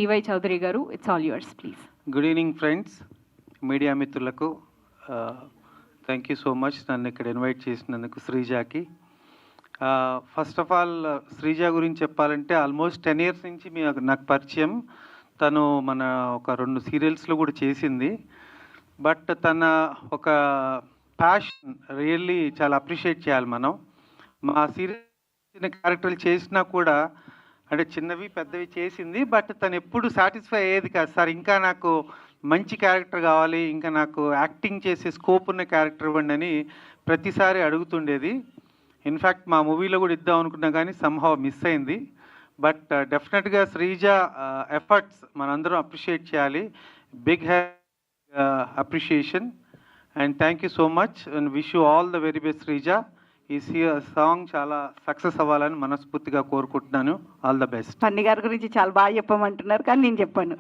TY Chowdary గారు, it's all yours please. Good evening friends, media మిత్రులకు thank you so much నన్ను ఇక్కడ invite చేసినందుకు శ్రీజాకి. ఫస్ట్ ఆఫ్ ఆల్ శ్రీజ గురించి చెప్పాలంటే ఆల్మోస్ట్ 10 years నుంచి నాకు పరిచయం. తను మన ఒక 2 సీరియల్స్లో కూడా చేసింది. బట్ తన ఒక ప్యాషన్ రియల్లీ చాలా అప్రిషియేట్ చేయాలి మనం. మా సీరియల్ చిన్న క్యారెక్టర్లు చేసినా కూడా అంటే చిన్నవి పెద్దవి చేసింది, బట్ తను ఎప్పుడు సాటిస్ఫై అయ్యేది కాదు. సార్ ఇంకా నాకు మంచి క్యారెక్టర్ కావాలి, ఇంకా నాకు యాక్టింగ్ చేసే స్కోప్ ఉన్న క్యారెక్టర్ ఇవ్వండి అని ప్రతిసారి అడుగుతుండేది. ఇన్ఫ్యాక్ట్ మా మూవీలో కూడా ఇద్దాం అనుకున్నా కానీ సంహవ్ మిస్ అయింది. బట్ డెఫినెట్గా శ్రీజ ఎఫర్ట్స్ మనందరం అప్రిషియేట్ చేయాలి. Big appreciation and thank you so much and wish you all the very best Sreeja. ఈ సాంగ్ చాలా సక్సెస్ అవ్వాలని మనస్ఫూర్తిగా కోరుకుంటున్నాను. All the best. పన్ని గారి గురించి చాలా బాగా చెప్పమంటున్నారు కానీ నేను చెప్పాను.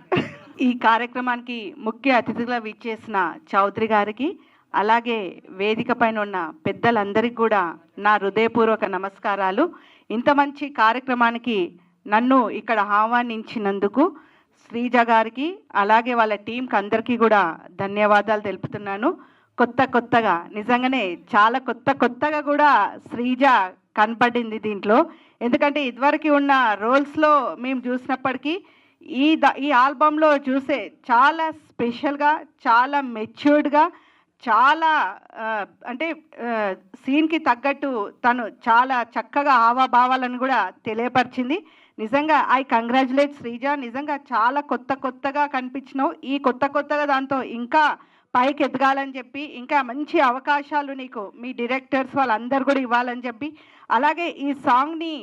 ఈ కార్యక్రమానికి ముఖ్య అతిథిగా విచ్చేసిన చౌదరి గారికి, అలాగే వేదిక పైన ఉన్న పెద్దలందరికీ కూడా నా హృదయపూర్వక నమస్కారాలు. ఇంత మంచి కార్యక్రమానికి నన్ను ఇక్కడ ఆహ్వానించినందుకు శ్రీజ గారికి అలాగే వాళ్ళ టీంకి అందరికీ కూడా ధన్యవాదాలు తెలుపుతున్నాను. కొత్తగా నిజంగానే చాలా కొత్తగా కూడా శ్రీజ కనపడింది దీంట్లో. ఎందుకంటే ఇదివరకు ఉన్న రోల్స్లో మేము చూసినప్పటికీ ఈ ఆల్బంలో చూసే చాలా స్పెషల్గా, చాలా మెచ్యూర్డ్గా, చాలా అంటే సీన్కి తగ్గట్టు తను చాలా చక్కగా హావభావాలను కూడా తెలియపరిచింది. నిజంగా ఐ కంగ్రాచులేట్ శ్రీజ. నిజంగా చాలా కొత్తగా కనిపించినావు. ఈ కొత్తగా దాంతో ఇంకా పైకి ఎదగాలని చెప్పి, ఇంకా మంచి అవకాశాలు నీకు మీ డైరెక్టర్స్ వాళ్ళందరూ కూడా ఇవ్వాలని చెప్పి, అలాగే ఈ సాంగ్ని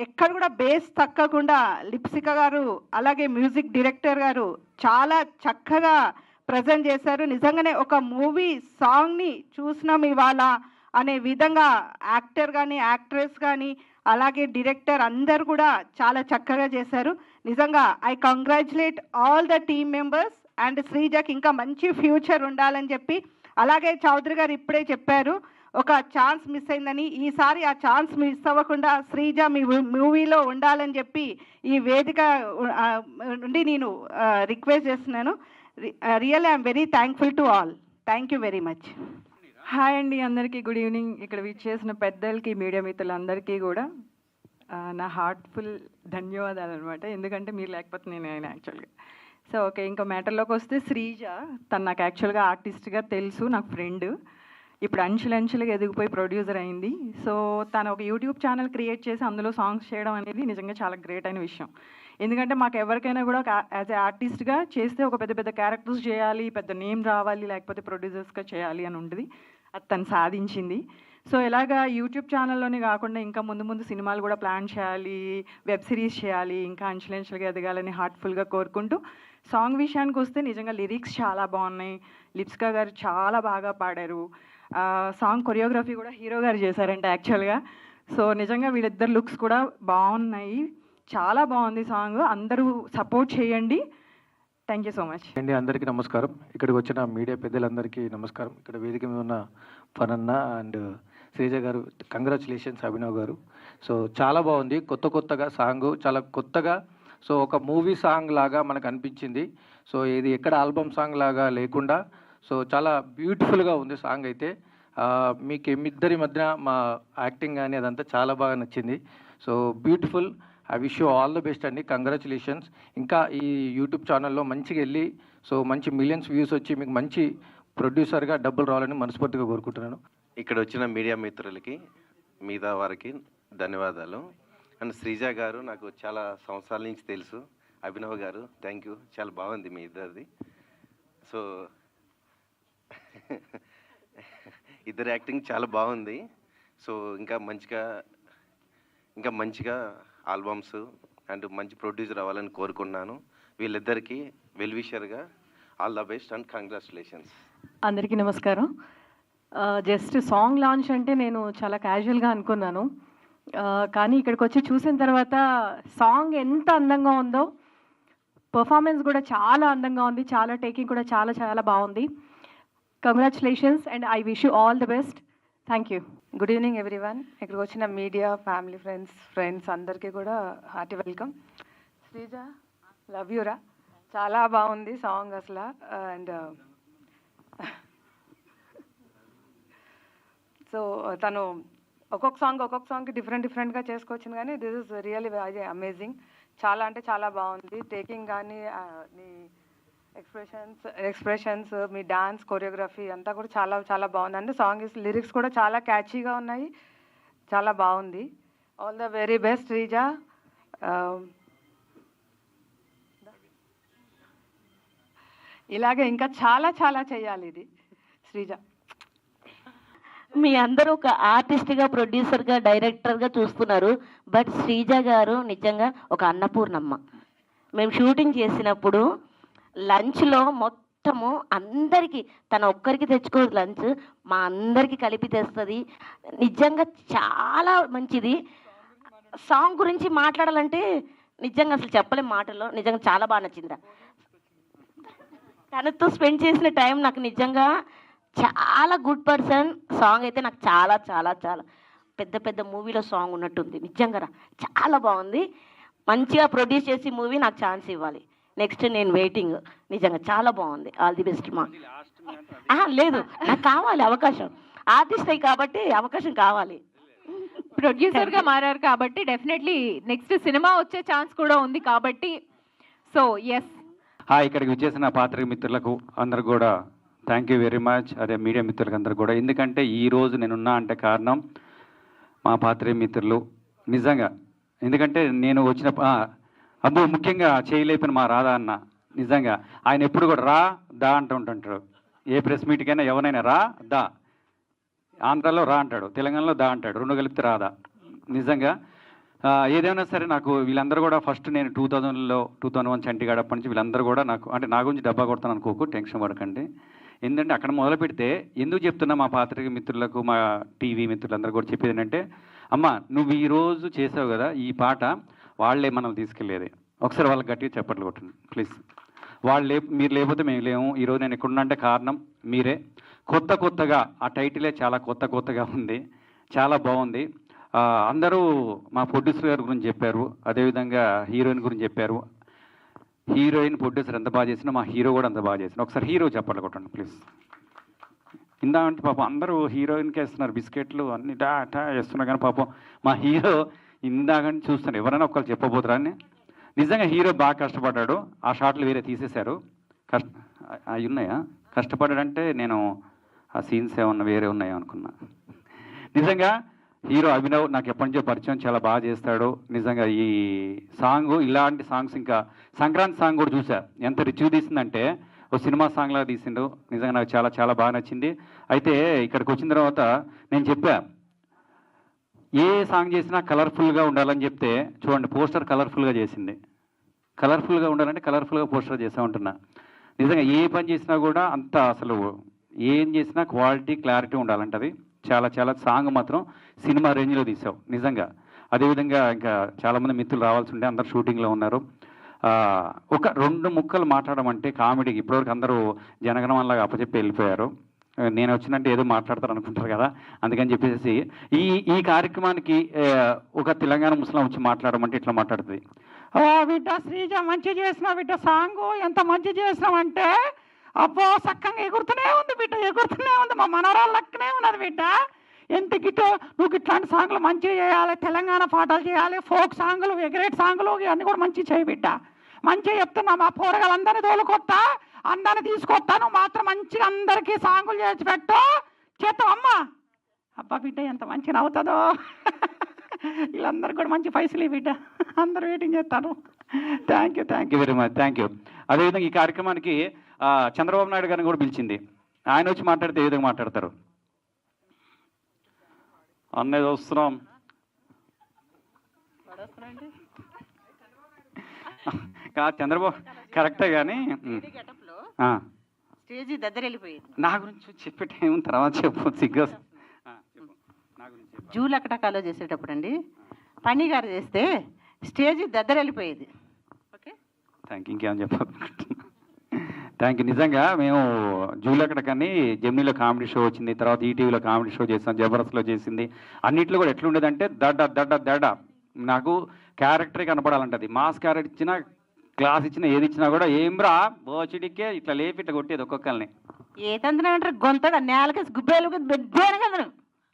ఎక్కడ కూడా బేస్ తక్కకుండా లిప్సిక గారు అలాగే మ్యూజిక్ డైరెక్టర్ గారు చాలా చక్కగా ప్రజెంట్ చేశారు. నిజంగానే ఒక మూవీ సాంగ్ని చూసినాం ఇవాళ అనే విధంగా యాక్టర్ కానీ యాక్ట్రెస్ కానీ అలాగే డైరెక్టర్ అందరు కూడా చాలా చక్కగా చేశారు. నిజంగా I congratulate all the team members and శ్రీజకి ఇంకా మంచి ఫ్యూచర్ ఉండాలని చెప్పి, అలాగే చౌదరి గారు ఇప్పుడే చెప్పారు ఒక ఛాన్స్ మిస్ అయిందని. ఈసారి ఆ ఛాన్స్ మిస్ అవ్వకుండా శ్రీజ మీ మూవీలో ఉండాలని చెప్పి ఈ వేదిక నుండి నేను రిక్వెస్ట్ చేస్తున్నాను. Really I'm very thankful to all. Thank you very much. Hi అండి, అందరికీ గుడ్ ఈవినింగ్. ఇక్కడ విచ్చేసిన పెద్దలకి, మీడియా మిత్రులందరికీ కూడా నా హార్ట్ఫుల్ ధన్యవాదాలు అనమాట. ఎందుకంటే మీరు లేకపోతే నేను యాక్చువల్గా. సో ఓకే, ఇంకా మ్యాటర్లోకి వస్తే శ్రీజ తను నాకు యాక్చువల్గా ఆర్టిస్ట్గా తెలుసు, నాకు ఫ్రెండ్. ఇప్పుడు అంచెలుగా ఎదిగిపోయి ప్రొడ్యూసర్ అయింది. సో తను ఒక యూట్యూబ్ ఛానల్ క్రియేట్ చేసి అందులో సాంగ్స్ చేయడం అనేది నిజంగా చాలా గ్రేట్ అయిన విషయం. ఎందుకంటే మాకు ఎవరికైనా కూడా యాజ్ ఏ ఆర్టిస్ట్గా చేస్తే ఒక పెద్ద క్యారెక్టర్స్ చేయాలి, పెద్ద నేమ్ రావాలి, లేకపోతే ప్రొడ్యూసర్స్గా చేయాలి అని ఉంటుంది. అది తను సాధించింది. సో ఇలాగా యూట్యూబ్ ఛానల్లోనే కాకుండా ఇంకా ముందు సినిమాలు కూడా ప్లాన్ చేయాలి, వెబ్ సిరీస్ చేయాలి, ఇంకా అంచెలుగా ఎదగాలని హార్ట్ఫుల్గా కోరుకుంటూ, సాంగ్ విషయానికి వస్తే నిజంగా లిరిక్స్ చాలా బాగున్నాయి. లిప్సిక గారు చాలా బాగా పాడారు. సాంగ్ కొరియోగ్రఫీ కూడా హీరో గారు చేశారంట యాక్చువల్గా. సో నిజంగా వీళ్ళిద్దరు లుక్స్ కూడా బాగున్నాయి. చాలా బాగుంది సాంగ్. అందరూ సపోర్ట్ చేయండి. థ్యాంక్ యూ సో మచ్ అండి. అందరికీ నమస్కారం. ఇక్కడికి వచ్చిన మీడియా పెద్దలందరికీ నమస్కారం. ఇక్కడ వేదిక మీద ఉన్న ఫనన్న అండ్ శ్రీజ గారు, కంగ్రాచులేషన్స్ అభినవ్ గారు. సో చాలా బాగుంది, కొత్తగా సాంగ్ చాలా కొత్తగా. సో ఒక మూవీ సాంగ్ లాగా మనకు అనిపించింది. సో ఇది ఎక్కడ ఆల్బమ్ సాంగ్ లాగా లేకుండా సో చాలా బ్యూటిఫుల్గా ఉంది సాంగ్ అయితే. మీకు ఇద్దరి మధ్య మా యాక్టింగ్ కానీ అదంతా చాలా బాగా నచ్చింది. So beautiful. I wish you all the best అండి. కంగ్రాచులేషన్స్. ఇంకా ఈ యూట్యూబ్ ఛానల్లో మంచిగా వెళ్ళి సో మంచి మిలియన్స్ వ్యూస్ వచ్చి మీకు మంచి ప్రొడ్యూసర్గా డబ్బులు రావాలని మనస్ఫూర్తిగా కోరుకుంటున్నాను. ఇక్కడ వచ్చిన మీడియా మిత్రులకి, మిగతా వారికి ధన్యవాదాలు. అండ్ శ్రీజ గారు నాకు చాలా సంవత్సరాల నుంచి తెలుసు. అభినవ్ గారు థ్యాంక్ యూ, చాలా బాగుంది మీ ఇద్దరిది. సో ఇద్దరు యాక్టింగ్ చాలా బాగుంది. సో ఇంకా మంచిగా ఆల్బమ్స్ అండ్ మంచి ప్రొడ్యూసర్ అవ్వాలని కోరుకున్నాను. వీళ్ళిద్దరికీ వెల్ విషర్గా all the best and congratulations. అందరికీ నమస్కారం. జస్ట్ సాంగ్ లాంచ్ అంటే నేను చాలా క్యాజువల్గా అనుకున్నాను, కానీ ఇక్కడికి వచ్చి చూసిన తర్వాత సాంగ్ ఎంత అందంగా ఉందో, పర్ఫార్మెన్స్ కూడా చాలా అందంగా ఉంది, చాలా టేకింగ్ కూడా చాలా బాగుంది. Congratulations and I wish you all the best. Thank you. Good evening everyone. ఇక్కడికి వచ్చిన మీడియా, ఫ్యామిలీ, ఫ్రెండ్స్ అందరికీ కూడా హార్టీ వెల్కమ్. శ్రీజ, లవ్ యూరా. చాలా బాగుంది సాంగ్ అసలు. అండ్ సో తను ఒక్కొక్క సాంగ్కి డిఫరెంట్గా చేసుకోవచ్చును, కానీ దిస్ ఇస్ రియల్లీ అమేజింగ్. చాలా అంటే చాలా బాగుంది. టేకింగ్ కానీ నీ ఎక్స్ప్రెషన్స్ మీ డాన్స్ కొరియోగ్రఫీ అంతా కూడా చాలా చాలా బాగుందండి. లిరిక్స్ కూడా చాలా క్యాచీగా ఉన్నాయి, చాలా బాగుంది. All the very best Sreeja. ఇలాగే ఇంకా చాలా చాలా చేయాలి ఇది శ్రీజ. మీ అందరూ ఒక ఆర్టిస్ట్గా, ప్రొడ్యూసర్గా, డైరెక్టర్గా చూస్తున్నారు. బట్ శ్రీజ గారు నిజంగా ఒక అన్నపూర్ణమ్మ. మేము షూటింగ్ చేసినప్పుడు లంచ్లో మొత్తము అందరికీ, తన ఒక్కరికి తెచ్చుకోదు లంచ్, మా అందరికీ కలిపి తెస్తుంది. నిజంగా చాలా మంచిది. సాంగ్ గురించి మాట్లాడాలంటే నిజంగా అసలు చెప్పలేం మాటల్లో. నిజంగా చాలా బాగా నచ్చింది. తనతో స్పెండ్ చేసిన టైం నాకు నిజంగా చాలా గుడ్ పర్సన్. సాంగ్ అయితే నాకు చాలా చాలా చాలా పెద్ద పెద్ద మూవీలో సాంగ్ ఉన్నట్టుంది. నిజంగా చాలా బాగుంది. మంచిగా ప్రొడ్యూస్ చేసి మూవీ నాకు ఛాన్స్ ఇవ్వాలి. నెక్స్ట్ నేను వెయిటింగ్. నిజంగా చాలా బాగుంది. ఆల్ ది బెస్ట్ మా. లేదు, నాకు కావాలి అవకాశం. ఆర్టిస్ట్ అయ్యి కాబట్టి అవకాశం కావాలి. ప్రొడ్యూసర్గా మారారు కాబట్టి డెఫినెట్లీ నెక్స్ట్ సినిమా వచ్చే ఛాన్స్ కూడా ఉంది కాబట్టి. So yes. ఇక్కడికి వచ్చేసిన పాత్రిక మిత్రులకు అందరు కూడా థ్యాంక్ యూ వెరీ మచ్. అదే మీడియా మిత్రులకు అందరు కూడా. ఎందుకంటే ఈరోజు నేనున్నా అంటే కారణం మా పాత్రిక మిత్రులు. నిజంగా ఎందుకంటే నేను వచ్చిన అబ్బో ముఖ్యంగా చేయలేపిన మా రాధా అన్న. నిజంగా ఆయన ఎప్పుడు కూడా రా దా అంటూ ఉంటుంటాడు. ఏ ప్రెస్ మీట్కైనా ఎవరైనా రా దా. ఆంధ్రాలో రా అంటాడు, తెలంగాణలో దా అంటాడు, రెండు కలిపితే రాదా. నిజంగా ఏదైనా సరే నాకు వీళ్ళందరూ కూడా ఫస్ట్ నేను 2001 చంటిగాడ అప్పటి నుంచి వీళ్ళందరూ కూడా నాకు అంటే నా గురించి డబ్బా కొడతాను అనుకోకు, టెన్షన్ పడకండి. ఎందుకంటే అక్కడ మొదలు పెడితే ఎందుకు చెప్తున్నా మా పాత్రిక మిత్రులకు, మా టీవీ మిత్రులందరూ కూడా చెప్పేది ఏంటంటే, అమ్మ నువ్వు ఈరోజు చేసావు కదా ఈ పాట, వాళ్ళే మనల్ని తీసుకెళ్ళేది. ఒకసారి వాళ్ళకి గట్టిగా చెప్పట్లు కొట్టండి ప్లీజ్. మీరు లేకపోతే మేము లేము. ఈరోజు నేను ఎక్కడున్నా అంటే కారణం మీరే. కొత్తగా ఆ టైటిలే చాలా కొత్తగా ఉంది, చాలా బాగుంది. అందరూ మా ప్రొడ్యూసర్ గారి గురించి చెప్పారు, అదేవిధంగా హీరోయిన్ గురించి చెప్పారు. హీరోయిన్ ప్రొడ్యూసర్ ఎంత బాగా చేసినా మా హీరో కూడా అంత బాగా చేసిన. ఒకసారి హీరో చెప్పట్లు కొట్టండి ప్లీజ్. ఇందామంటే పాపం అందరూ హీరోయిన్కి వేస్తున్నారు, బిస్కెట్లు అన్ని డా వేస్తున్నారు, కానీ పాపం మా హీరో ఇందాకని చూస్తున్నారు. ఎవరైనా ఒకళ్ళు చెప్పబోతురా అని. నిజంగా హీరో బాగా కష్టపడ్డాడు. ఆ షాట్లు వేరే తీసేశారు. అవి ఉన్నాయా? కష్టపడ్డాడంటే నేను ఆ సీన్స్ ఏమన్నా వేరే ఉన్నాయా అనుకున్నా. నిజంగా హీరో అభినవ్ నాకు ఎప్పటి నుంచో పరిచయం, చాలా బాగా చేస్తాడు. నిజంగా ఈ సాంగ్, ఇలాంటి సాంగ్స్ ఇంకా సంక్రాంతి సాంగ్ కూడా చూసా, ఎంత రిచ్గా తీసిందంటే ఓ సినిమా సాంగ్ లాగా తీసిండు. నిజంగా నాకు చాలా చాలా బాగా నచ్చింది. అయితే ఇక్కడికి వచ్చిన తర్వాత నేను చెప్పా, ఏ సాంగ్ చేసినా కలర్ఫుల్గా ఉండాలని చెప్తే చూడండి పోస్టర్ కలర్ఫుల్గా చేసింది. కలర్ఫుల్గా ఉండాలంటే కలర్ఫుల్గా పోస్టర్ చేసా ఉంటున్నా. నిజంగా ఏ పని చేసినా కూడా అంత అసలు ఏం చేసినా క్వాలిటీ క్లారిటీ ఉండాలంటది. చాలా చాలా సాంగ్ మాత్రం సినిమా రేంజ్లో తీసావు నిజంగా. అదేవిధంగా ఇంకా చాలామంది మిత్రులు రావాల్సి ఉంటే అందరు షూటింగ్లో ఉన్నారు. ఒక 2 ముక్కలు మాట్లాడమంటే కామెడీకి ఇప్పటివరకు అందరూ జనగణమనలాగా అప్పచెప్పి వెళ్ళిపోయారు. నేను వచ్చినంటే ఏదో మాట్లాడతారు అనుకుంటారు కదా, అందుకని చెప్పేసి ఈ కార్యక్రమానికి ఒక తెలంగాణ ముస్లిం వచ్చి మాట్లాడమంటే ఇట్లా మాట్లాడుతుంది. బిడ్డ శ్రీజ మంచి చేసినావు బిడ్డ, సాంగ్ ఎంత మంచి చేసినావంటే అబ్బో సక్కంగా ఎగురుతూనే ఉంది బిడ్డ, ఎగురుతూనే ఉంది. మా మనవరాలు లక్కనే ఉన్నది బిడ్డ. ఎంత గిట్టు నువ్వు ఇట్లాంటి సాంగ్లు మంచిగా చేయాలి, తెలంగాణ పాటలు చేయాలి, ఫోక్ సాంగ్లు, ఎగరేట్ సాంగ్లు ఇవన్నీ కూడా మంచిగా చేయి బిడ్డ. మంచిగా చెప్తున్నా, మా పోరగాళ్ళందరినీ తోలుకొత్తా, అందరిని తీసుకొస్తా. నువ్వు మాత్రం మంచిగా అందరికీ సాంగులు చేసి పెట్టు, చేస్తావు అమ్మా. అబ్బా బిడ్డ ఎంత మంచిగా అవుతుందో. వీళ్ళందరూ కూడా మంచి పైసలు బిడ్డ, అందరూ వెయిటింగ్ చేస్తాను. Thank you very much, thank you. అదేవిధంగా ఈ కార్యక్రమానికి చంద్రబాబు నాయుడు గారిని కూడా పిలిచింది. ఆయన వచ్చి మాట్లాడితే ఏ విధంగా మాట్లాడతారు? అన్నది వస్తున్నాం చంద్రబాబు కరెక్టే కానీ స్టేజీ దగ్గర వెళ్ళిపోయింది. నా గురించి చెప్పే టైం తర్వాత చెప్పు, సిగ్గు. జూలు అక్కటకాలో చేసేటప్పుడు అండి పని గారు చేస్తే స్టేజీ దగ్గర వెళ్ళిపోయేది. Okay thank you. ఇంకేమని చెప్పాలి? Thank you. నిజంగా మేము జూలక్కడ కానీ జెమినీలో కామెడీ షో వచ్చింది, తర్వాత ఈటీవీలో కామెడీ షో చేసాం, జబర్దస్త్లో చేసింది. అన్నింటిలో కూడా ఎట్లుండేదంటే దడ దడ దడ నాకు క్యారెక్టరే కనపడాలంటది. మాస్ క్యారెక్టర్ ఇచ్చినా క్లాస్ ఇచ్చినా ఏది ఇచ్చినా కూడా ఏం రా బోచిడికే ఇట్లా లేపి ఇట్లా కొట్టేది ఒక్కొక్కరిని. ఏ తంత్రం అంటారు గొంతగా నేలకేసి గుబ్బేలు పెద్దాను కదా.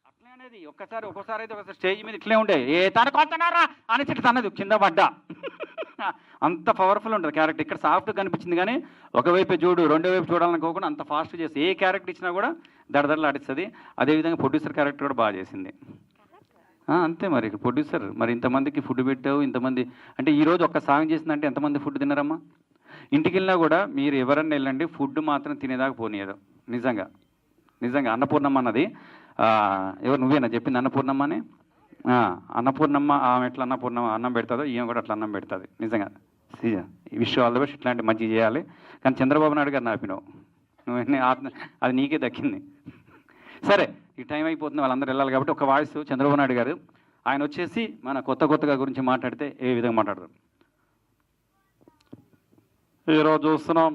అట్లే అనేది ఒక్కోసారి అయితే ఒకసారి స్టేజ్ మీద ఇట్లే ఉండే ఏ తనకు వస్తున్నారా అని ఇట్లా తన్నది కింద పడ్డా. అంత పవర్ఫుల్ ఉంటుంది క్యారెక్టర్. ఇక్కడ సాఫ్ట్ కనిపించింది కానీ ఒకవైపు చూడు రెండో వైపు చూడాలనుకోకుండా అంత ఫాస్ట్ చేసి ఏ క్యారెక్టర్ ఇచ్చినా కూడా దడదడలు ఆడిస్తుంది. అదేవిధంగా ప్రొడ్యూసర్ క్యారెక్టర్ కూడా బాగా చేసింది. అంతే మరి ప్రొడ్యూసర్ మరి ఇంతమందికి ఫుడ్ పెట్టావు ఇంతమంది అంటే ఈరోజు ఒక్క సాంగ్ చేసిందంటే ఎంతమంది ఫుడ్ తిన్నారమ్మా? ఇంటికి వెళ్ళినా కూడా మీరు ఎవరన్నా వెళ్ళండి ఫుడ్ మాత్రం తినేదాకా పోనీయదు. నిజంగా నిజంగా అన్నపూర్ణమ్మ అన్నది ఎవరు నువ్వేనా చెప్పింది అన్నపూర్ణమ్మ అని? అన్నపూర్ణమ్మ ఆమె ఎట్లా అన్నపూర్ణమ్మ అన్నం పెడతాదో ఈమె కూడా అట్లా అన్నం పెడుతుంది. నిజంగా విష్ ఆల్ ద బెస్ట్. ఇట్లాంటి మంచి చేయాలి. కానీ చంద్రబాబు నాయుడు గారు నాపినావు నువ్వు అది నీకే దక్కింది. సరే ఈ టైం అయిపోతుంది వాళ్ళందరూ వెళ్ళాలి కాబట్టి ఒక వాయిస్ చంద్రబాబు నాయుడు గారు ఆయన వచ్చేసి మన కొత్తగా గురించి మాట్లాడితే ఏ విధంగా మాట్లాడతారు? ఈరోజు చూస్తున్నాం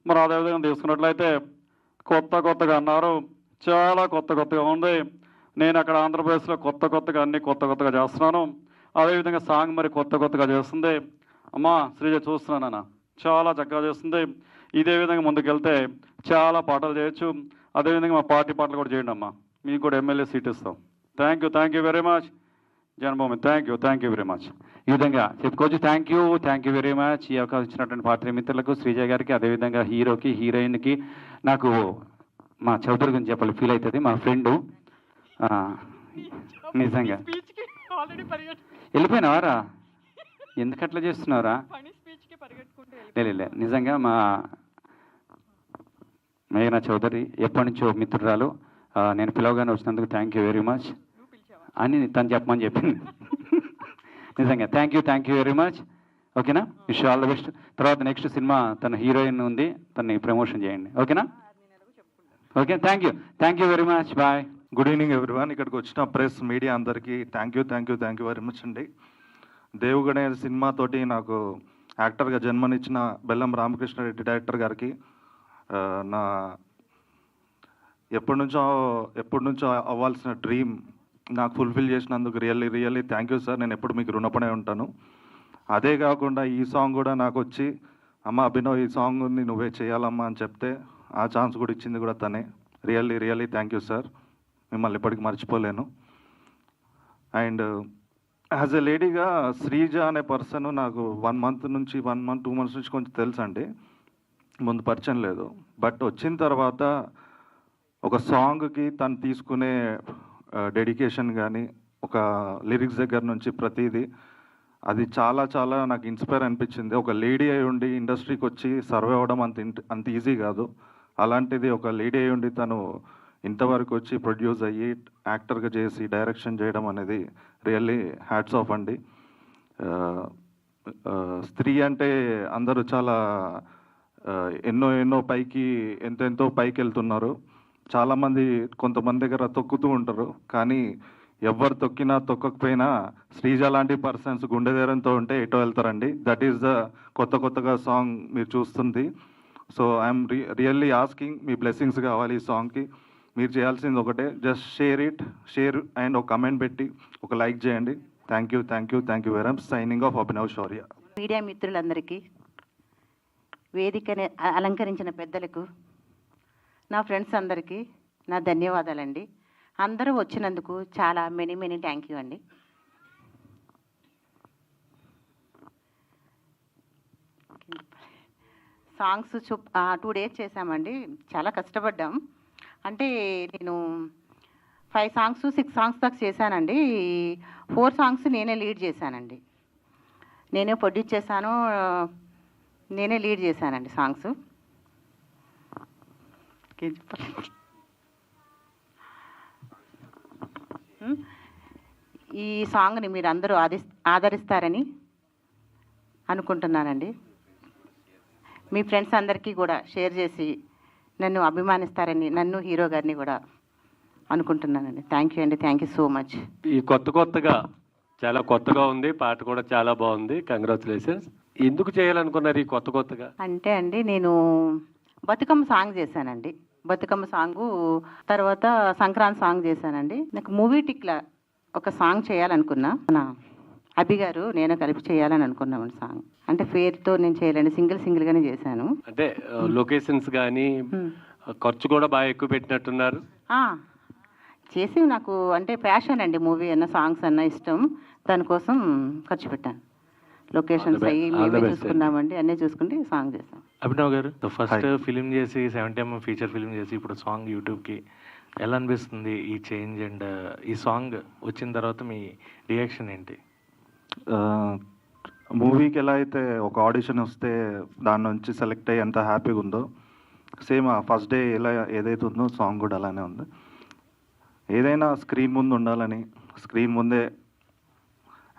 మరి అదేవిధంగా తీసుకున్నట్లయితే కొత్తగా అన్నారు, చాలా కొత్తగా ఉంది. నేను అక్కడ ఆంధ్రప్రదేశ్లో కొత్తగా అన్ని కొత్తగా చేస్తున్నాను. అదేవిధంగా సాంగ్ మరి కొత్తగా చేస్తుంది. అమ్మా శ్రీజ చూస్తున్నానన్న చాలా చక్కగా చేస్తుంది. ఇదే విధంగా ముందుకెళ్తే చాలా పాటలు చేయొచ్చు. అదేవిధంగా మా పార్టీ పాటలు కూడా చేయండి అమ్మా, మీకు కూడా ఎమ్మెల్యే సీట్ ఇస్తాం. Thank you very much Janmabhoomi. Thank you very much. ఈ విధంగా చెప్పుకోవచ్చు. Thank you very much. ఈ అవకాశం ఇచ్చినటువంటి పాత్ర మిత్రులకు శ్రీజ గారికి అదేవిధంగా హీరోకి హీరోయిన్కి నాకు మా చౌదరి గురించి చెప్పాలి ఫీల్ అవుతుంది. మా ఫ్రెండు నిజంగా వెళ్ళిపోయినావారా? ఎందుకు అట్లా చేస్తున్నావురా? లే నిజంగా మా మేఘనా చౌదరి ఎప్పటి నుంచో మిత్రురాలు. నేను పిలవగానే వచ్చినందుకు థ్యాంక్ యూ వెరీ మచ్ అని తను చెప్పమని చెప్పింది. నిజంగా థ్యాంక్ యూ వెరీ మచ్. ఓకేనా? Wish all the best. తర్వాత నెక్స్ట్ సినిమా తన హీరోయిన్ ఉంది, తనని ప్రమోషన్ చేయండి. ఓకేనా? Okay thank you very much. Bye. Good evening everyone. ఇక్కడికి వచ్చిన ప్రెస్ మీడియా అందరికీ థ్యాంక్ యూ వెరీ మచ్ అండి. దేవుగణే సినిమాతోటి నాకు యాక్టర్గా జన్మనిచ్చిన బెల్లం రామకృష్ణారెడ్డి డైరెక్టర్ గారికి నా ఎప్పటి నుంచో అవ్వాల్సిన డ్రీమ్ నాకు ఫుల్ఫిల్ చేసినందుకు రియల్లీ థ్యాంక్ యూ సార్. నేను ఎప్పుడు మీకు రుణపడే ఉంటాను. అదే కాకుండా ఈ సాంగ్ కూడా నాకు వచ్చి అమ్మ అభినవ్ ఈ సాంగ్ని నువ్వే చేయాలమ్మా అని చెప్తే ఆ ఛాన్స్ కూడా ఇచ్చింది కూడా తనే. Really thank you sir. మిమ్మల్ని ఎప్పటికీ మర్చిపోలేను. అండ్ యాజ్ ఎ లేడీగా శ్రీజ అనే పర్సన్ నాకు 1 month 2 months నుంచి కొంచెం తెలుసు అండి. ముందు పరిచయం లేదు. బట్ వచ్చిన తర్వాత ఒక సాంగ్కి తను తీసుకునే డెడికేషన్ కానీ ఒక లిరిక్స్ దగ్గర నుంచి ప్రతిదీ అది చాలా నాకు ఇన్స్పైర్ అనిపించింది. ఒక లేడీ అయి ఉండి ఇండస్ట్రీకి వచ్చి సర్వే అవ్వడం అంత ఈజీ కాదు. అలాంటిది ఒక లేడీ అయి ఉండి తను ఇంతవరకు వచ్చి ప్రొడ్యూస్ అయ్యి యాక్టర్గా చేసి డైరెక్షన్ చేయడం అనేది రియల్లీ హ్యాట్స్ ఆఫ్ అండి. స్త్రీ అంటే అందరూ చాలా ఎన్నో పైకి ఎంతో పైకి వెళ్తున్నారు. చాలామంది కొంతమంది దగ్గర తొక్కుతూ ఉంటారు. కానీ ఎవరు తొక్కినా తొక్కకపోయినా శ్రీజ లాంటి పర్సన్స్ గుండె ధైర్యంతో ఉంటే ఎటో వెళ్తారండి. దట్ ఈస్ ద కొత్తగా సాంగ్ మీరు చూస్తుంది. So I'm really asking me blessings కావాలి ఈ సాంగ్కి. మీరు చేయాల్సింది ఒకటే, జస్ట్ షేర్ అండ్ ఒక కమెంట్ పెట్టి ఒక లైక్ చేయండి. Thank you very much. Signing off Abhinav Shaurya. Media మిత్రులందరికీ, వేదికని అలంకరించిన పెద్దలకు, నా ఫ్రెండ్స్ అందరికీ నా ధన్యవాదాలండి. అందరూ వచ్చినందుకు చాలా మెనీ థ్యాంక్ యూ అండి. సాంగ్స్ 2 days చేశామండి. చాలా కష్టపడ్డాం. అంటే నేను 5 songs 6 songs దాకా చేశానండి. 4 songs నేనే లీడ్ చేశానండి. నేనే ప్రొడ్యూస్ చేశాను, నేనే లీడ్ చేశానండి సాంగ్స్. ఈ సాంగ్ని మీరు అందరూ ఆదరిస్తారని అనుకుంటున్నానండి. మీ ఫ్రెండ్స్ అందరికీ కూడా షేర్ చేసి నన్ను అభిమానిస్తారని, నన్ను హీరో గారిని కూడా అనుకుంటున్నానండి. Thank you so much. ఈ కొత్తగా చాలా కొత్తగా ఉంది, పాట కూడా చాలా బాగుంది. కంగ్రాచులేషన్స్. ఎందుకు చేయాలనుకున్నారు ఈ కొత్తగా? అంటే అండి నేను బతుకమ్మ సాంగ్ చేశానండి. బతుకమ్మ సాంగు తర్వాత సంక్రాంతి సాంగ్ చేశానండి. నాకు మూవీ టిక్లా ఒక సాంగ్ చేయాలనుకున్నా. మన అభి గారు నేను కలిపి చేయాలని అనుకున్నామండి సాంగ్. అంటే పేరుతో నేను చేయలేండి, సింగిల్గానే చేశాను. అంటే లొకేషన్స్ కానీ ఖర్చు కూడా బాగా ఎక్కువ పెట్టినట్టున్నారు. చేసి నాకు అంటే ప్యాషన్ అండి, మూవీ అన్న సాంగ్స్ అన్న ఇష్టం, దానికోసం ఖర్చు పెట్టాను. లొకేషన్స్ అయ్యి మేమే చూసుకున్నామండి, అన్నీ చూసుకుంటే సాంగ్ చేసాం. అభినవ్ గారు ఫస్ట్ ఫిలిం చేసి 70mm ఫీచర్ ఫిలిం చేసి ఇప్పుడు సాంగ్ యూట్యూబ్కి ఎలా అనిపిస్తుంది ఈ చేంజ్? అండ్ ఈ సాంగ్ వచ్చిన తర్వాత మీ రియాక్షన్ ఏంటి? మూవీకి ఎలా అయితే ఒక ఆడిషన్ వస్తే దాని నుంచి సెలెక్ట్ అయ్యి ఎంత హ్యాపీగా ఉందో, సేమ్ ఫస్ట్ డే ఎలా ఏదైతే ఉందో సాంగ్ కూడా అలానే ఉంది. ఏదైనా స్క్రీన్ ముందు ఉండాలని, స్క్రీన్ ముందే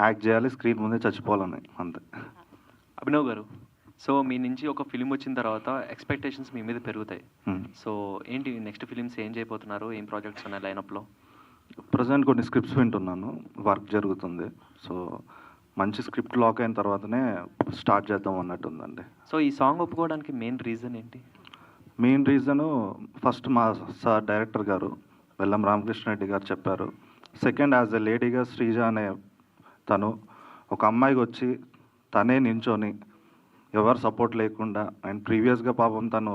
యాక్ట్ చేయాలి, స్క్రీన్ ముందే చచ్చిపోవాలని, అంతే. అభినవ్ గారు, సో మీ నుంచి ఒక ఫిలిం వచ్చిన తర్వాత ఎక్స్పెక్టేషన్స్ మీ మీద పెరుగుతాయి. సో ఏంటి నెక్స్ట్ ఫిలిమ్స్ ఏం చేయబోతున్నారు, ఏం ప్రాజెక్ట్స్ ఉన్నాయి లైనప్లో? ప్రజెంట్ కొన్ని స్క్రిప్ట్స్ వింటున్నాను, వర్క్ జరుగుతుంది. సో మంచి స్క్రిప్ట్ లాక్ అయిన తర్వాతనే స్టార్ట్ చేద్దాం అన్నట్టు ఉందండి. సో ఈ సాంగ్ ఒప్పుకోవడానికి మెయిన్ రీజన్ ఏంటి? మెయిన్ రీజను ఫస్ట్ మా సార్ డైరెక్టర్ గారు వెల్లం రామకృష్ణ రెడ్డి గారు చెప్పారు. సెకండ్, యాజ్ ఎ లేడీగా శ్రీజ అనే తను ఒక అమ్మాయికి వచ్చి తనే నించొని ఎవరు సపోర్ట్ లేకుండా, అండ్ ప్రీవియస్గా పాపం తను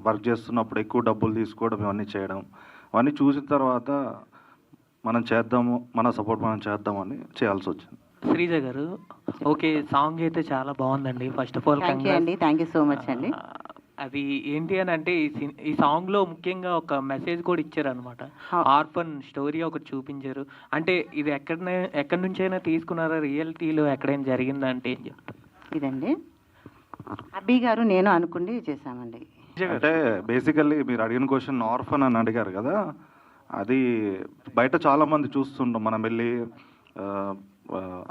వర్క్ చేస్తున్నప్పుడు ఎక్కువ డబ్బులు తీసుకోవడం, ఇవన్నీ చేయడం, అవన్నీ చూసిన తర్వాత మనం చేద్దాము, మన సపోర్ట్ మనం చేద్దామని చేయాల్సి వచ్చింది. శ్రీజ గారు, ఓకే, సాంగ్ అయితే చాలా బాగుందండి. First of all thank you so much అండి. అది ఏంటి అని అంటే ఈ సాంగ్లో ముఖ్యంగా ఒక మెసేజ్ కూడా ఇచ్చారనమాట. ఆర్ఫన్ స్టోరీ ఒకటి చూపించారు. అంటే ఇది ఎక్కడి నుంచైనా తీసుకున్నారా, రియాలిటీలో ఎక్కడైనా జరిగిందా అంటే ఏం చెప్తారు? ఇదండి అబ్బి గారు నేను అనుకుండి చేశామండి. అంటే బేసికల్లీ మీరు అడిగిన క్వశ్చన్ ఆర్ఫన్ అని అడిగారు కదా, అది బయట చాలామంది చూస్తుంటాం. మనం వెళ్ళి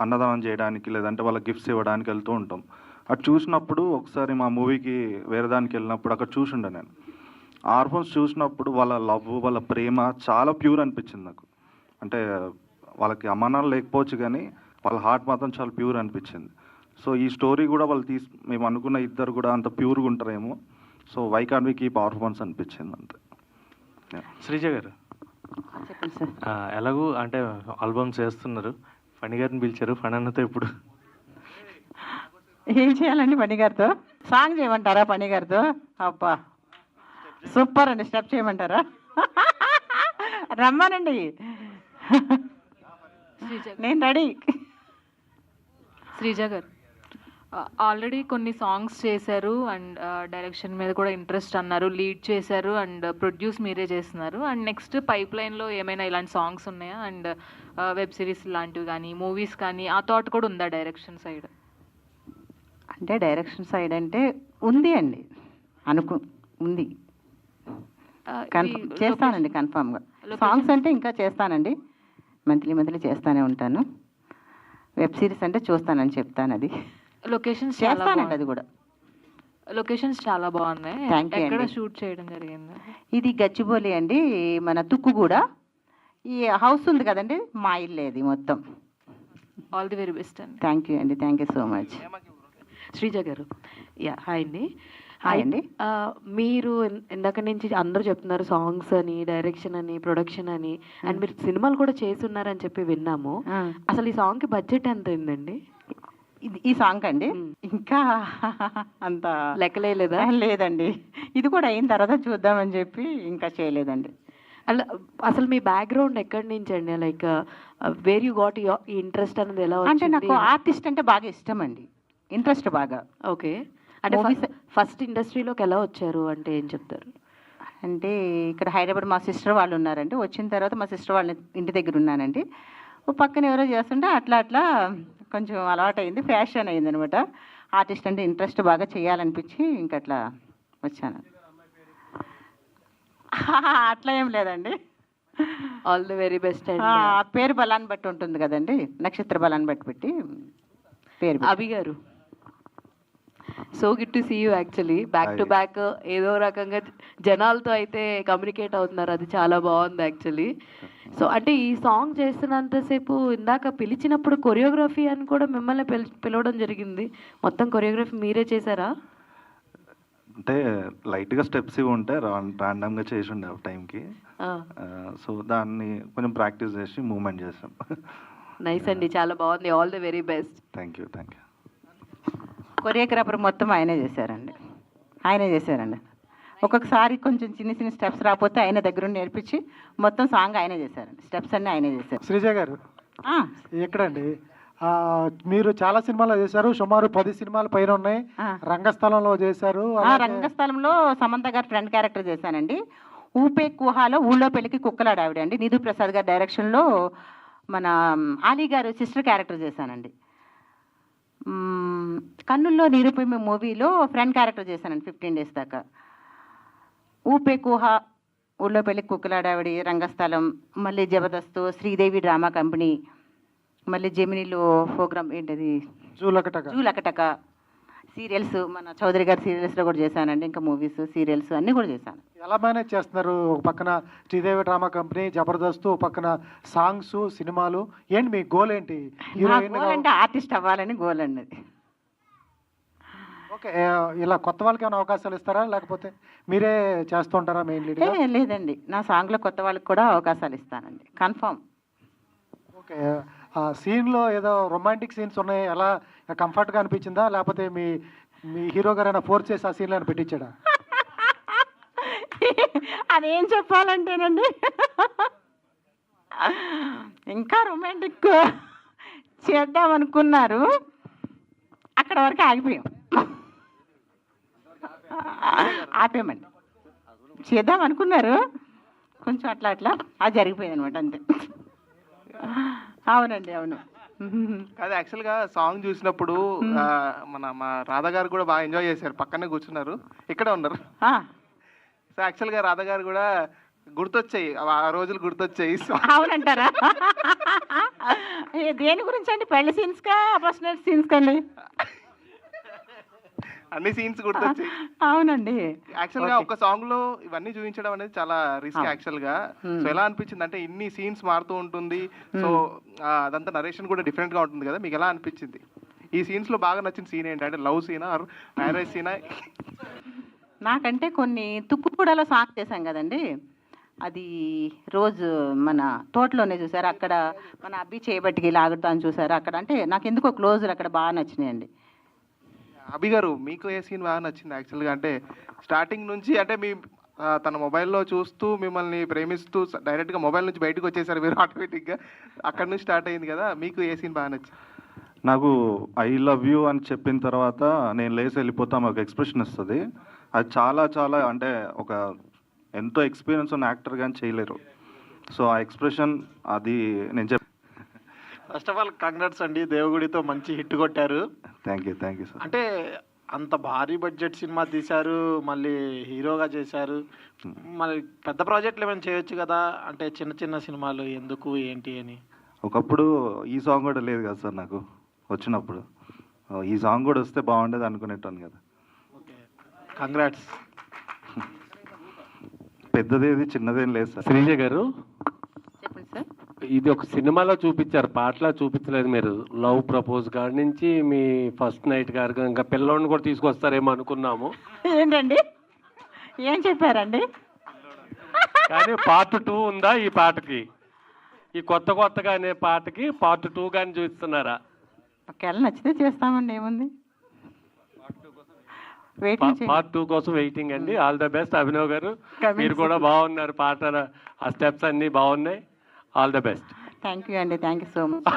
అన్నదానం చేయడానికి లేదంటే వాళ్ళ గిఫ్ట్స్ ఇవ్వడానికి వెళ్తూ ఉంటాం. అది చూసినప్పుడు ఒకసారి మా మూవీకి వేరే దానికి వెళ్ళినప్పుడు అక్కడ చూసిండే నేను. ఆర్ఫన్స్ చూసినప్పుడు వాళ్ళ లవ్, వాళ్ళ ప్రేమ చాలా ప్యూర్ అనిపించింది నాకు. అంటే వాళ్ళకి అమ్మానాలు లేకపోవచ్చు కానీ వాళ్ళ హార్ట్ మాత్రం చాలా ప్యూర్ అనిపించింది. సో ఈ స్టోరీ కూడా వాళ్ళు మేము అనుకున్న ఇద్దరు కూడా అంత ప్యూర్గా ఉంటారేమో. So why can we keep orphans అనిపించింది అంతే. శ్రీజ గారు, ఎలాగూ అంటే ఆల్బమ్స్ చేస్తున్నారు, ఫణి గారిని పిలిచారు, ఫణి అన్నతో ఇప్పుడు ఏం చేయాలండి పని గారితో? సాంగ్ చేయమంటారా పని గారితో? అబ్బా సూపర్ అండి, స్టెప్ చేయమంటారా? రమ్మానండి, నేను రెడీ. శ్రీజ గారు ఆల్రెడీ కొన్ని సాంగ్స్ చేశారు అండ్ డైరెక్షన్ మీద కూడా ఇంట్రెస్ట్ అన్నారు, లీడ్ చేశారు అండ్ ప్రొడ్యూస్ మీరే చేస్తున్నారు. అండ్ నెక్స్ట్ పైప్ లైన్లో ఏమైనా ఇలాంటి సాంగ్స్ ఉన్నాయా? అండ్ వెబ్ సిరీస్ లాంటివి కానీ మూవీస్ కానీ ఆ థాట్ కూడా ఉందా డైరెక్షన్ సైడ్? అంటే డైరెక్షన్ సైడ్ అంటే ఉంది అండి, ఉంది, చేస్తానండి కన్ఫామ్గా. సాంగ్స్ అంటే ఇంకా చేస్తానండి, మంత్లీ చేస్తానే ఉంటాను. వెబ్ సిరీస్ అంటే చూస్తానని చెప్తాను, అది లొకేషన్స్ చేస్తానండి, అది కూడా. లొకేషన్స్ చాలా బాగున్నాయి. ఎక్కడ షూట్ చేయడం జరిగింది? ఇది గచ్చిబౌలి అండి, మన తుక్కుగూడ. ఈ హౌస్ ఉంది కదండి, మా ఇల్లే అది మొత్తం. ఆల్ ది వెరీ బెస్ట్ అండి. థ్యాంక్ యూ అండి, thank you so much. Sreeja గారు, హాయ్ అండి. హాయ్ అండి. మీరు ఇందాక నుంచి అందరూ చెప్తున్నారు సాంగ్స్ అని, డైరెక్షన్ అని, ప్రొడక్షన్ అని, అండ్ మీరు సినిమాలు కూడా చేస్తున్నారని చెప్పి విన్నాము. అసలు ఈ సాంగ్కి బడ్జెట్ ఎంత అయిందండి? ఈ సాంగ్ అండి ఇంకా అంత లెక్కలేదా? లేదండి, ఇది కూడా అయిన తర్వాత చూద్దామని చెప్పి ఇంకా చేయలేదండి. అలా అసలు మీ బ్యాక్గ్రౌండ్ ఎక్కడి నుంచి అండి? లైక్ వేర్ యూ గాట్ ఈ ఇంట్రెస్ట్ అనేది ఎలా అంటే నాకు ఆర్టిస్ట్ అంటే బాగా ఇష్టం అండి, ఇంట్రెస్ట్ బాగా. ఓకే, అంటే ఫస్ట్ ఇండస్ట్రీలోకి ఎలా వచ్చారు అంటే ఏం చెప్తారు? అంటే ఇక్కడ హైదరాబాద్ మా సిస్టర్ వాళ్ళు ఉన్నారండి, వచ్చిన తర్వాత మా సిస్టర్ వాళ్ళ ఇంటి దగ్గర ఉన్నానండి. పక్కన ఎవరో చేస్తుంటే అట్లా కొంచెం అలవాటు అయింది, ఫ్యాషన్ అయింది అనమాట. ఆర్టిస్ట్ అంటే ఇంట్రెస్ట్ బాగా చేయాలనిపించి ఇంకట్లా వచ్చాను. అట్లా ఏం లేదండి. ఆల్ ది వెరీ బెస్ట్ అండి. పేరు బలాన్ని బట్టి ఉంటుంది కదండి, నక్షత్ర బలాన్ని బట్టి పెట్టి పేరు. అభి గారు, so good to see you. Actually back to back ఏదో రకంగా జనాలతో అయితే కమ్యూనికేట్ అవుతున్నారు, అది చాలా బాగుంది యాక్చువల్లీ. సో అంటే ఈ సాంగ్ చేస్తున్నంతసేపు ఇందాక పిలిచినప్పుడు కొరియోగ్రఫీ అని కూడా మిమ్మల్ని పిలవడం జరిగింది, మొత్తం కొరియోగ్రఫీ మీరే చేశారా? అంటే లైట్గా స్టెప్స్ ఇవి ఉంటే ర్యాండమ్గా చేసి ఉండే టైంకి. సో దాన్ని కొంచెం ప్రాక్టీస్ చేసి మూవ్మెంట్ చేసాం. నైస్ అండి, చాలా బాగుంది. All the very best. Thank you. Choreographer మొత్తం ఆయనే చేశారండి. ఒక్కొక్కసారి కొంచెం చిన్న చిన్న స్టెప్స్ రాకపోతే ఆయన దగ్గర నేర్పించి మొత్తం సాంగ్ ఆయనే చేశారండి. స్టెప్స్ అన్నీ ఆయనే చేశారు. శ్రీజ గారు ఎక్కడండి? మీరు చాలా సినిమాలు చేశారు, సుమారు 10 సినిమాల పైన ఉన్నాయి. రంగస్థలంలో చేశారు. రంగస్థలంలో సమంత గారు ఫ్రెండ్ క్యారెక్టర్ చేశానండి. ఊపే కుహాలో ఊళ్ళో పెళ్లికి కుక్కలాడ ఆవిడ అండి. నిధు ప్రసాద్ గారి డైరెక్షన్లో మన ఆలీ గారు సిస్టర్ క్యారెక్టర్ చేశానండి. కన్నుల్లో నిరూపమే మూవీలో ఫ్రెండ్ క్యారెక్టర్ చేశానండి 15 days దాకా. ఊపే కుహ, ఊళ్ళో పెళ్లికి కుక్కలాడావిడి, రంగస్థలం, మళ్ళీ జబర్దస్త్, శ్రీదేవి డ్రామా కంపెనీ, మళ్ళీ జెమినీలో ప్రోగ్రామ్ ఏంటది జూలకటక, సీరియల్స్, మన చౌదరి గారి సీరియల్స్లో కూడా చేశానండి. ఇంకా మూవీస్, సీరియల్స్ అన్నీ కూడా చేశాను. ఎలా మేనేజ్ చేస్తున్నారు? ఒక పక్కన శ్రీదేవి డ్రామా కంపెనీ, జబర్దస్త్, ఒక పక్కన సాంగ్స్, సినిమాలు. ఏంటి మీ గోల్ ఏంటి? గోల్ అంటే ఆర్టిస్ట్ అవ్వాలని గోల్ అండి. ఓకే, ఇలా కొత్త వాళ్ళకి ఏమైనా అవకాశాలు ఇస్తారా, లేకపోతే మీరే చేస్తుంటారా మెయిన్ లీడ్? లేదండి, నా సాంగ్లో కొత్త వాళ్ళకి కూడా అవకాశాలు ఇస్తానండి, కన్ఫర్మ్. ఓకే, ఆ సీన్లో ఏదో రొమాంటిక్ సీన్స్ ఉన్నాయి, ఎలా కంఫర్ట్గా అనిపించిందా, లేకపోతే మీ హీరో గారైనా ఫోర్స్ చేసి ఆ సీన్లో పెట్టించాడా? అదేం చెప్పాలంటేనండి, ఇంకా రొమాంటిక్ చేద్దాం అనుకున్నారు, అక్కడ వరకు ఆపేమండి. చేద్దాం అనుకున్నారు, కొంచెం అట్లా అది జరిగిపోయింది అనమాట, అంతే. అవునండి, అవును. అది యాక్చువల్గా సాంగ్ చూసినప్పుడు మా రాధా గారు కూడా బాగా ఎంజాయ్ చేశారు, పక్కనే కూర్చున్నారు, ఇక్కడే ఉన్నారు. సో యాక్చువల్గా రాధా గారు కూడా గుర్తొచ్చాయి, ఆ రోజులు గుర్తొచ్చాయి. అవునంటారా? దేని గురించి అండి? పెళ్లి సీన్స్ కా, పర్సనల్ సీన్స్ కండి? అన్ని సీన్స్ గుర్తొచ్చాయి. అవునండి. యాక్చువల్ గా ఒక సాంగ్ లో ఇవన్నీ చూపించడం అనేది చాలా రిస్క్ యాక్చువల్ గా. సో ఎలా అనిపించింది అంటే ఇన్ని సీన్స్ మారుతూ ఉంటుంది, సో అదంతా నరేషన్ కూడా డిఫరెంట్ గా ఉంటుంది కదా, మీకు ఎలా అనిపించింది? ఈ సీన్స్ లో బాగా నచ్చిన సీన్ ఏంటి? అంటే లవ్ సీనా, మ్యారేజ్ సీనా? నాకంటే కొన్ని తుక్కుగూడలో సాంగ్ చేశాం కదండి, అది రోజు మన తోటలోనే చూసారు, అక్కడ మన అబ్బి చేయబట్టికి లాగుతాను చూసారు, అక్కడ అంటే నాకు ఎందుకో క్లోజర్ అక్కడ బాగా నచ్చినాయండి. అభి గారు, మీకు ఏ సీన్ బాగా నచ్చింది యాక్చువల్గా? అంటే స్టార్టింగ్ నుంచి అంటే మీ తన మొబైల్లో చూస్తూ మిమ్మల్ని ప్రేమిస్తూ డైరెక్ట్గా మొబైల్ నుంచి బయటకు వచ్చేసారు మీరు ఆటోమేటిక్గా, అక్కడ నుంచి స్టార్ట్ అయింది కదా, మీకు ఏ సీన్ బాగా నచ్చింది? నాకు ఐ లవ్ యూ అని చెప్పిన తర్వాత నేను లేసి వెళ్ళిపోతాం ఒక ఎక్స్ప్రెషన్ వస్తుంది, అది చాలా చాలా అంటే ఒక ఎంతో ఎక్స్పీరియన్స్ ఉన్న యాక్టర్ కానీ చేయలేరు. సో ఆ ఎక్స్ప్రెషన్ అది నేను ఫస్ట్ ఆఫ్ ఆల్ కంగ్రాట్స్ అండి, దేవగుడితో మంచి హిట్ కొట్టారు. Thank you sir. అంటే అంత భారీ బడ్జెట్ సినిమా తీశారు, మళ్ళీ హీరోగా చేశారు, మళ్ళీ పెద్ద ప్రాజెక్టులు ఏమైనా చేయొచ్చు కదా, అంటే చిన్న చిన్న సినిమాలు ఎందుకు ఏంటి అని. ఒకప్పుడు ఈ సాంగ్ కూడా లేదు కదా సార్ నాకు వచ్చినప్పుడు, ఈ సాంగ్ కూడా వస్తే బాగుండేది అనుకునేటాను కదా. Okay, congrats. పెద్దదేది చిన్నదేం లేదు సార్. శ్రీజ గారు, చెప్పండి సార్. ఇది ఒక సినిమాలో చూపించారు, పాటలా చూపించలేదు మీరు. లవ్ ప్రపోజ్ కాడి నుంచి మీ ఫస్ట్ నైట్ గారు ఇంకా పిల్లోడిని కూడా తీసుకొస్తారేమో అనుకున్నాము. ఏంటండి, ఏం చెప్పారండి? కానీ పార్ట్ 2 ఉందా ఈ పాటకి? ఈ కొత్తగా అనే పాటకి పార్ట్ 2 కానీ చూపిస్తున్నారా? ఒకవేళ నచ్చితే చేస్తామండి, ఏముంది. పార్ట్ 2 కోసం వెయిటింగ్ అండి. ఆల్ ద బెస్ట్ అభినవ్ గారు, మీరు కూడా బాగున్నారు, పాట ఆ స్టెప్స్ అన్నీ బాగున్నాయి. All the best. Thank you అండి, థ్యాంక్ యూ సో మచ్.